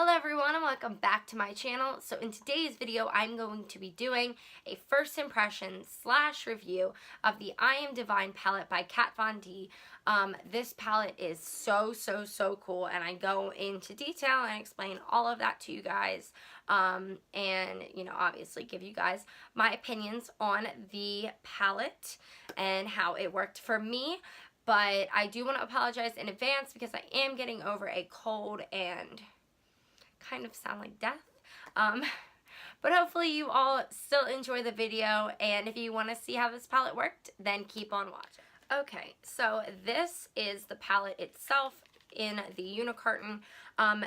Hello everyone and welcome back to my channel. So in today's video I'm going to be doing a first impression / review of the I Am Divine palette by Kat Von D. This palette is so cool, and I go into detail and explain all of that to you guys, and obviously give you guys my opinions on the palette and how it worked for me. But I do want to apologize in advance because I am getting over a cold and kind of sound like death. But hopefully you all still enjoy the video, and if you want to see how this palette worked, then keep on watching. Okay, so this is the palette itself in the Unicarton.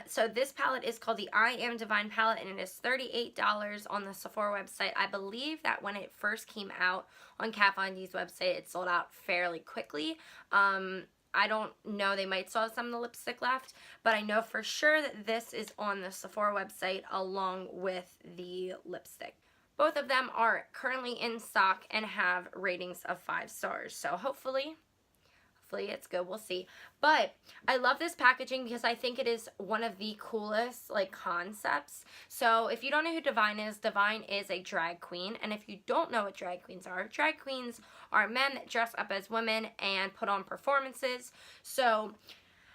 So this palette is called the I Am Divine palette, and it is $38 on the Sephora website. I believe that when it first came out on Kat Von D's website, it sold out fairly quickly. I don't know, they might still have some of the lipstick left, but I know for sure that this is on the Sephora website along with the lipstick. Both of them are currently in stock and have ratings of 5 stars, so hopefully it's good. We'll see. But I love this packaging because I think it is one of the coolest concepts. So if you don't know who Divine is a drag queen, and if you don't know what drag queens are men that dress up as women and put on performances. So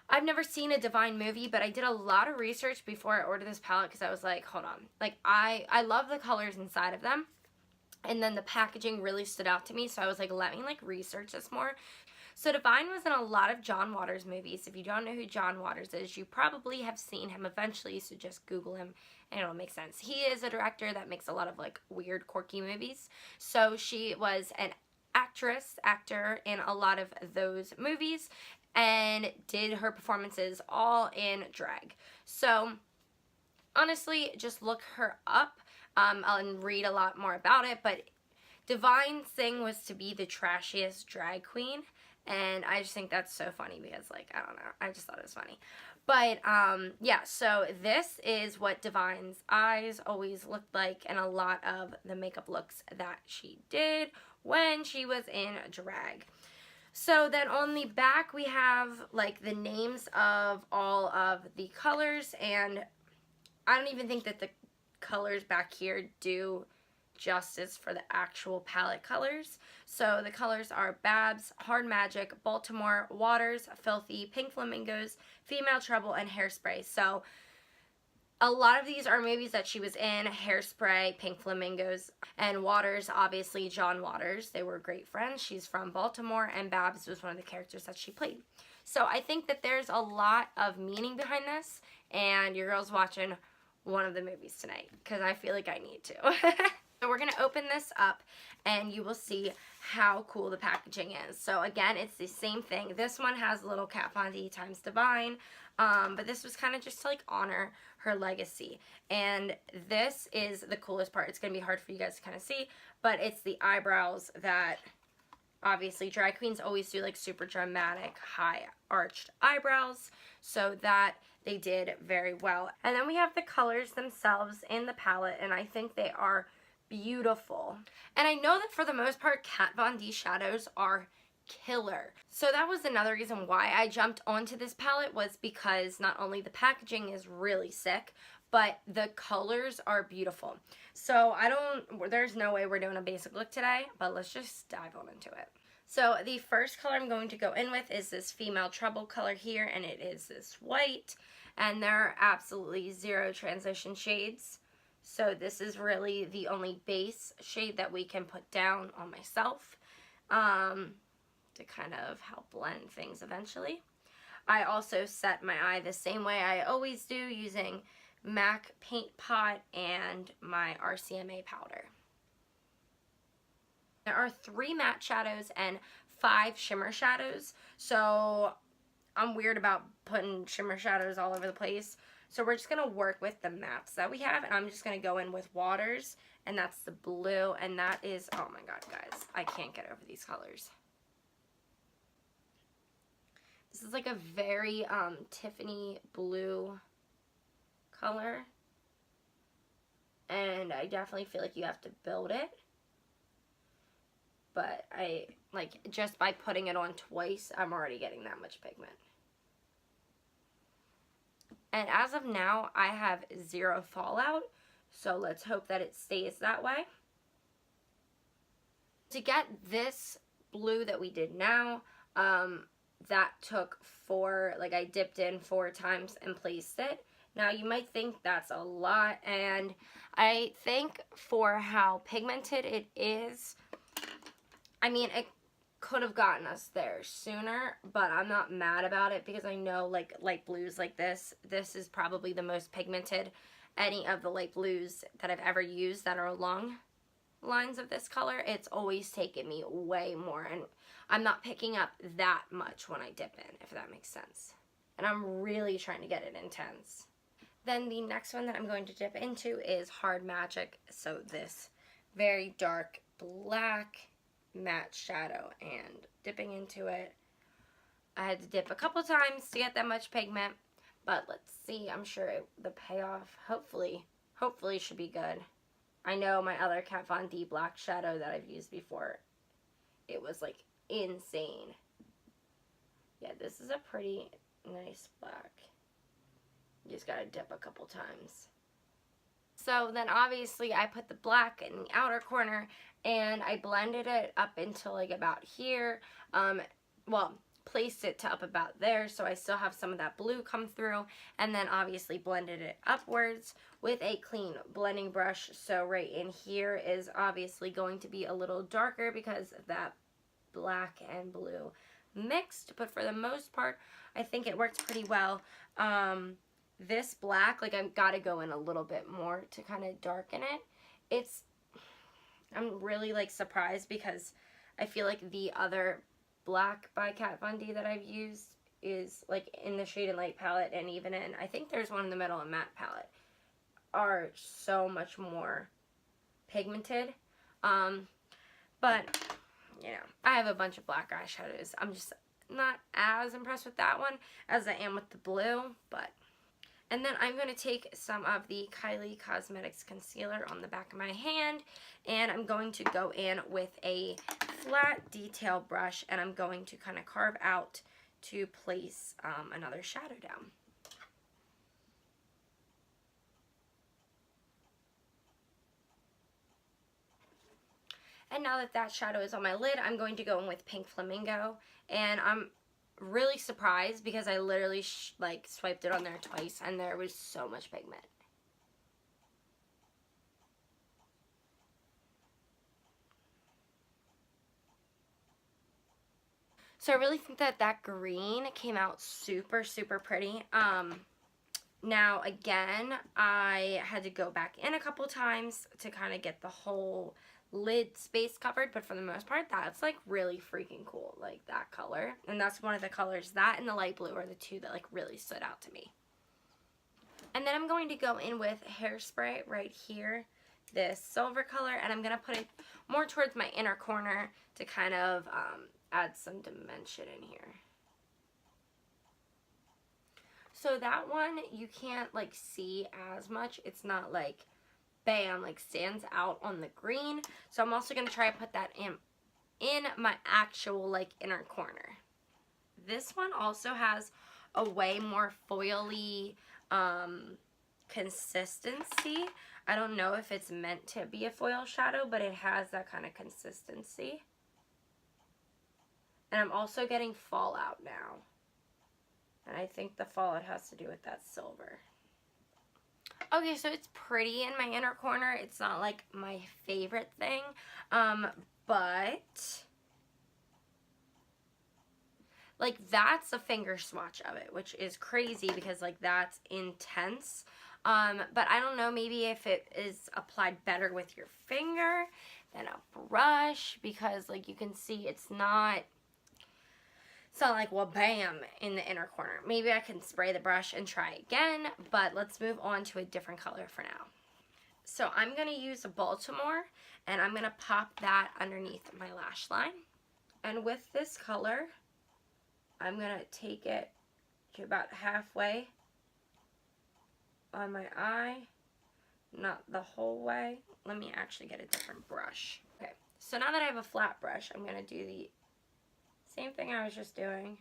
I've never seen a Divine movie, but I did a lot of research before I ordered this palette because I was like, hold on, I love the colors inside of them, and then the packaging really stood out to me, so I was like, let me research this more. So Divine was in a lot of John Waters movies. If you don't know who John Waters is, you probably have seen him eventually, so just Google him and it'll make sense. He is a director that makes a lot of weird, quirky movies. So she was an actor in a lot of those movies and did her performances all in drag. So honestly, just look her up and read a lot more about it. But Divine's thing was to be the trashiest drag queen. And I just think that's so funny because, I don't know, I just thought it was funny. But, yeah, so this is what Divine's eyes always looked like and a lot of the makeup looks that she did when she was in drag. So then on the back we have, the names of all of the colors, and I don't even think that the colors back here do justice for the actual palette colors. So the colors are Babs, Hard Magic, Baltimore, Waters, Filthy, Pink Flamingos, Female Trouble, and Hairspray. So a lot of these are movies that she was in: Hairspray, Pink Flamingos, and Waters, obviously John Waters. They were great friends. She's from Baltimore, and Babs was one of the characters that she played. So I think that there's a lot of meaning behind this, and your girl's watching one of the movies tonight because I feel like I need to. So we're going to open this up and you will see how cool the packaging is. So again, it's the same thing. This one has a little Kat Von D times Divine, but this was kind of just to honor her legacy. And this is the coolest part. It's going to be hard for you guys to kind of see, but it's the eyebrows that obviously drag queens always do, super dramatic, high arched eyebrows. So that they did very well. And then we have the colors themselves in the palette, and I think they are beautiful. And I know that for the most part Kat Von D shadows are killer. So that was another reason why I jumped onto this palette, was because not only the packaging is really sick, but the colors are beautiful. So there's no way we're doing a basic look today, but let's just dive on into it. So the first color I'm going to go in with is this Female Trouble color here, and it is this white, and there are absolutely 0 transition shades. So this is really the only base shade that we can put down on myself to kind of help blend things eventually. I also set my eye the same way I always do, using MAC Paint Pot and my RCMA powder. There are 3 matte shadows and 5 shimmer shadows, so I'm weird about putting shimmer shadows all over the place. So we're just going to work with the mattes that we have, and I'm just going to go in with Waters, and that's the blue, and that is, oh my god, guys, I can't get over these colors. This is a very Tiffany blue color, and I definitely feel like you have to build it, but just by putting it on twice, I'm already getting that much pigment. And as of now, I have 0 fallout, so let's hope that it stays that way. To get this blue that we did now, that took 4, like I dipped in 4 times and placed it. Now you might think that's a lot, and I think for how pigmented it is, I mean, it could have gotten us there sooner, but I'm not mad about it because I know like light blues like this is probably the most pigmented any of the light blues that I've ever used that are along lines of this color. It's always taken me way more, and I'm not picking up that much when I dip in, if that makes sense. And I'm really trying to get it intense. Then the next one that I'm going to dip into is Hard Magic. So this very dark black matte shadow, and dipping into it, I had to dip a couple times to get that much pigment, but let's see. I'm sure the payoff hopefully should be good. I know my other Kat Von D black shadow that I've used before, it was like insane. Yeah, this is a pretty nice black. You just gotta dip a couple times. So then obviously I put the black in the outer corner and I blended it up until like about here. Well, placed it to up about there, so I still have some of that blue come through, and then obviously blended it upwards with a clean blending brush. So right in here is obviously going to be a little darker because of that black and blue mixed, but for the most part I think it works pretty well. This black, like I've got to go in a little bit more to kind of darken it. I'm really like surprised because I feel like the other black by Kat Von D that I've used is like in the Shade and Light palette, and even in, I think there's one in the Metal and Matte palette, are so much more pigmented. But you know, I have a bunch of black eyeshadows. I'm just not as impressed with that one as I am with the blue, but. And then I'm going to take some of the Kylie Cosmetics concealer on the back of my hand, and I'm going to go in with a flat detail brush, and I'm going to kind of carve out to place another shadow down. And now that that shadow is on my lid, I'm going to go in with Pink Flamingo, and I'm really surprised because I literally like swiped it on there twice and there was so much pigment. So I really think that that green came out super, super pretty. Now again, I had to go back in a couple times to kind of get the whole lid space covered, but for the most part that's like really freaking cool, like that color. And that's one of the colors, that and the light blue are the two that like really stood out to me. And then I'm going to go in with Hairspray right here, this silver color, and I'm gonna put it more towards my inner corner to kind of add some dimension in here. So that one you can't like see as much, it's not like bam, like stands out on the green. So I'm also going to try to put that in my actual like inner corner. This one also has a way more foily consistency. I don't know if it's meant to be a foil shadow, but it has that kind of consistency. And I'm also getting fallout now. And I think the fallout has to do with that silver. Okay, so it's pretty in my inner corner. It's not like my favorite thing, but like that's a finger swatch of it, which is crazy because like that's intense. But I don't know, maybe if it is applied better with your finger than a brush, because like you can see it's not like, well, bam, in the inner corner. Maybe I can spray the brush and try again, but let's move on to a different color for now. So I'm going to use a Baltimore, and I'm going to pop that underneath my lash line. And with this color, I'm going to take it to about halfway on my eye, not the whole way. Let me actually get a different brush. Okay, so now that I have a flat brush, I'm going to do the same thing I was just doing.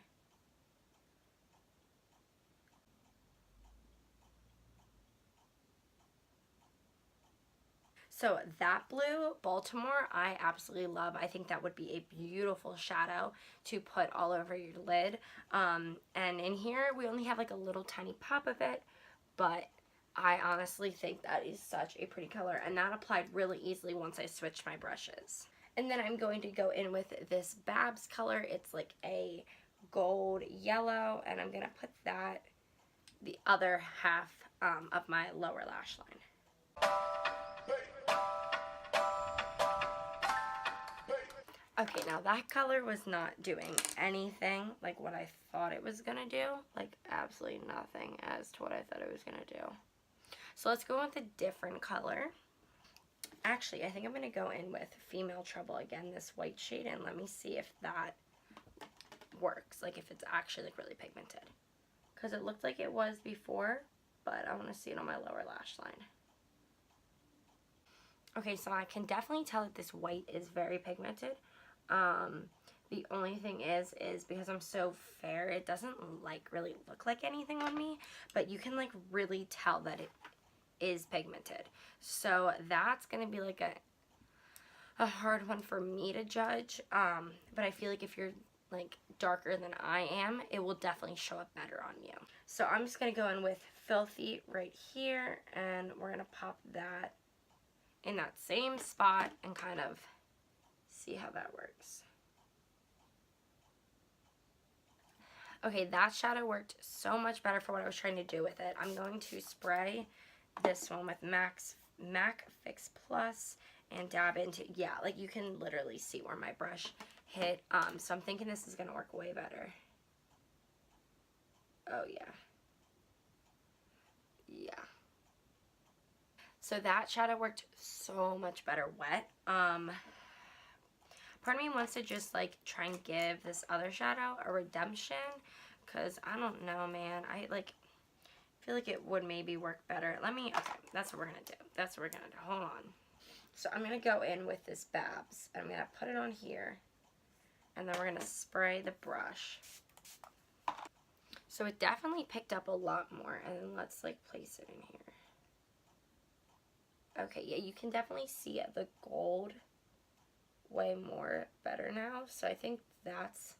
So that blue, Baltimore, I absolutely love. I think that would be a beautiful shadow to put all over your lid. And in here, we only have like a little tiny pop of it, but I honestly think that is such a pretty color, and that applied really easily once I switched my brushes. And then I'm going to go in with this Babs color. It's like a gold yellow, and I'm going to put that the other half of my lower lash line. Okay, now that color was not doing anything like what I thought it was going to do. Like, absolutely nothing as to what I thought it was going to do. So let's go with a different color. Actually, I think I'm going to go in with Female Trouble again, this white shade, and let me see if that works. Like, if it's actually, like, really pigmented. Because it looked like it was before, but I want to see it on my lower lash line. Okay, so I can definitely tell that this white is very pigmented. The only thing is because I'm so fair, it doesn't like really look like anything on me, but you can like really tell that it is pigmented. So that's gonna be like a hard one for me to judge. But I feel like if you're like darker than I am, it will definitely show up better on you. So I'm just gonna go in with Filthy right here, and we're gonna pop that in that same spot and kind of see how that works. Okay, that shadow worked so much better for what I was trying to do with it. I'm going to spray this one with MAC Fix Plus and dab into, yeah, like you can literally see where my brush hit. So I'm thinking this is going to work way better. Oh, yeah. Yeah. So that shadow worked so much better wet. Part of me wants to just like try and give this other shadow a redemption, because I don't know, man. I feel like it would maybe work better. Okay, that's what we're gonna do. That's what we're gonna do. Hold on. So I'm gonna go in with this Babs, and I'm gonna put it on here, and then we're gonna spray the brush. So it definitely picked up a lot more, and then let's like place it in here. Okay, yeah, you can definitely see the gold way more better now. So I think that's,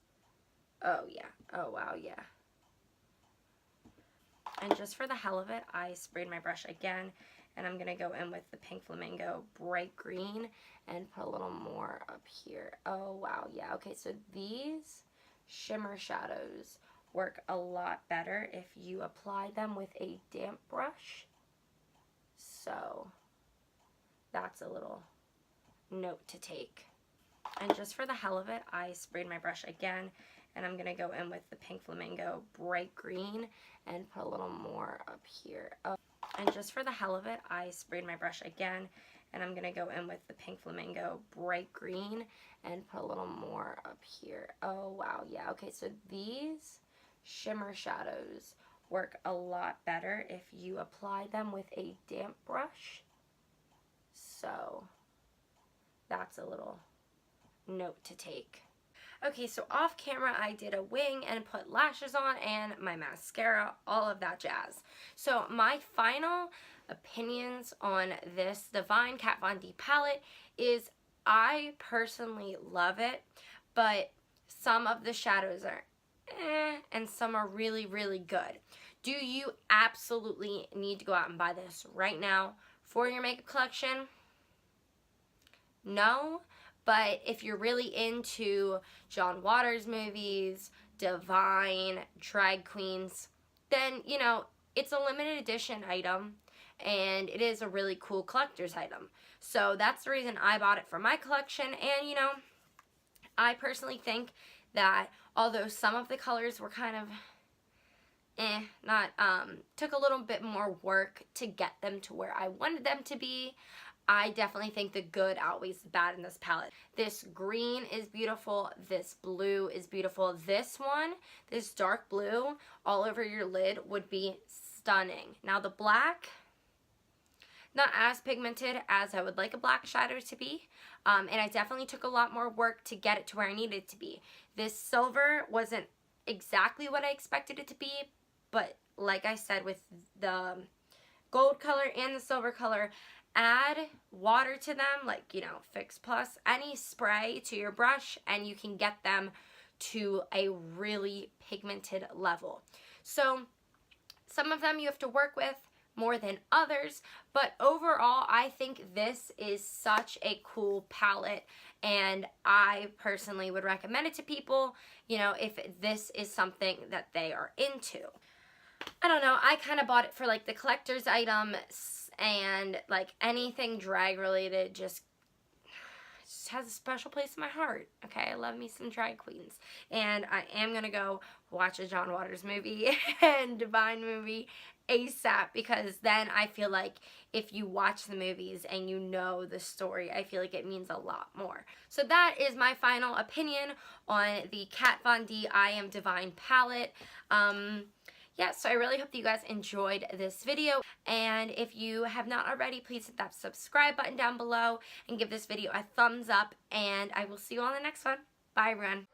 oh yeah, oh wow, yeah. And just for the hell of it, I sprayed my brush again, and I'm gonna go in with the Pink Flamingo Bright Green and put a little more up here. Oh wow, yeah. Okay, so these shimmer shadows work a lot better if you apply them with a damp brush. So that's a little note to take. And just for the hell of it, I sprayed my brush again, and I'm going to go in with the Pink Flamingo Bright Green and put a little more up here. Oh, and just for the hell of it, I sprayed my brush again, and I'm going to go in with the Pink Flamingo Bright Green and put a little more up here. Oh, wow, yeah. Okay, so these shimmer shadows work a lot better if you apply them with a damp brush. So that's a little note to take. Okay, so off camera I did a wing and put lashes on and my mascara, all of that jazz. So my final opinions on this Divine Kat Von D palette is I personally love it, but some of the shadows are and some are really, really good. Do you absolutely need to go out and buy this right now for your makeup collection? No. But if you're really into John Waters movies, Divine, drag queens, then, you know, it's a limited edition item, and it is a really cool collector's item. So that's the reason I bought it for my collection, and, you know, I personally think that although some of the colors were kind of took a little bit more work to get them to where I wanted them to be, I definitely think the good outweighs the bad in this palette. This green is beautiful. This blue is beautiful. This one, this dark blue, all over your lid would be stunning. Now the black, not as pigmented as I would like a black shadow to be. And I definitely took a lot more work to get it to where I needed it to be. This silver wasn't exactly what I expected it to be, but like I said with the gold color and the silver color. Add water to them, like, you know, Fix Plus, any spray to your brush, and you can get them to a really pigmented level. So some of them you have to work with more than others, but overall I think this is such a cool palette, and I personally would recommend it to people, you know, if this is something that they are into. I don't know, I kind of bought it for like the collector's item, and like anything drag related just has a special place in my heart. Okay, I love me some drag queens, and I am gonna go watch a John Waters movie and Divine movie ASAP, because then I feel like if you watch the movies and you know the story, I feel like it means a lot more. So that is my final opinion on the Kat Von D I Am Divine palette. Yeah, so I really hope that you guys enjoyed this video, and if you have not already, please hit that subscribe button down below and give this video a thumbs up, and I will see you on the next one. Bye, everyone.